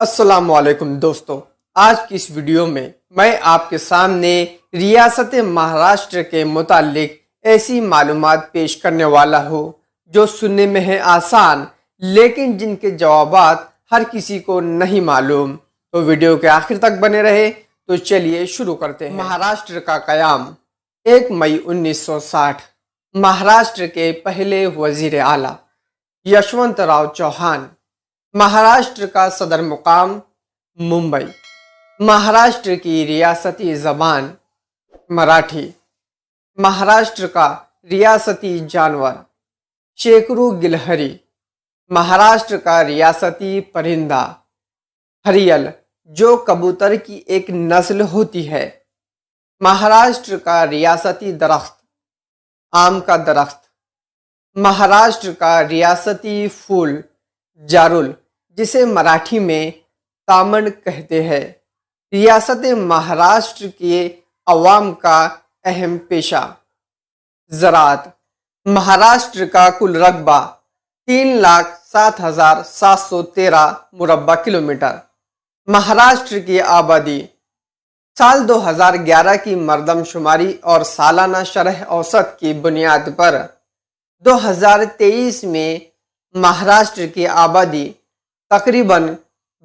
अस्सलामुअलैकुम दोस्तों, आज की इस वीडियो में मैं आपके सामने रियासत महाराष्ट्र के मुतालिक ऐसी मालूमात पेश करने वाला हूँ जो सुनने में है आसान, लेकिन जिनके जवाबात हर किसी को नहीं मालूम। तो वीडियो के आखिर तक बने रहे। तो चलिए शुरू करते हैं। महाराष्ट्र का कयाम 1 मई 1960। महाराष्ट्र के पहले वजीर आला यशवंतराव चौहान। महाराष्ट्र का सदर मुकाम मुंबई। महाराष्ट्र की रियासती ज़बान मराठी। महाराष्ट्र का रियासती जानवर शेकरू गिलहरी। महाराष्ट्र का रियासती परिंदा हरियल, जो कबूतर की एक नस्ल होती है। महाराष्ट्र का रियासती दरख्त आम का दरख्त। महाराष्ट्र का रियासती फूल जारुल, जिसे मराठी में तामन कहते हैं। रियासत महाराष्ट्र के अवाम का अहम पेशा ज़राअत। महाराष्ट्र का कुल रकबा 3,07,713 मुरब्बा किलोमीटर। महाराष्ट्र की आबादी साल 2011 की मरदमशुमारी और सालाना शरह औसत की बुनियाद पर 2023 में महाराष्ट्र की आबादी तकरीबन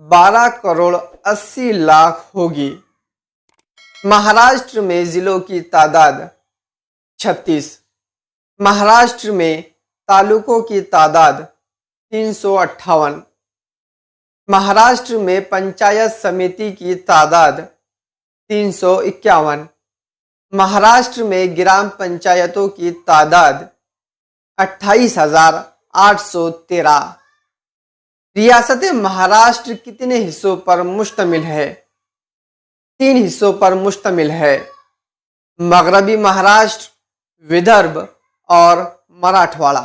12 करोड़ 80 लाख होगी। महाराष्ट्र में ज़िलों की तादाद 36। महाराष्ट्र में तालुकों की तादाद 358। महाराष्ट्र में पंचायत समिति की तादाद 351। महाराष्ट्र में ग्राम पंचायतों की तादाद 28,813। रियासत महाराष्ट्र कितने हिस्सों पर मुश्तमिल है? 3 हिस्सों पर मुश्तमिल है। मगरबी महाराष्ट्र, विदर्भ और मराठवाड़ा।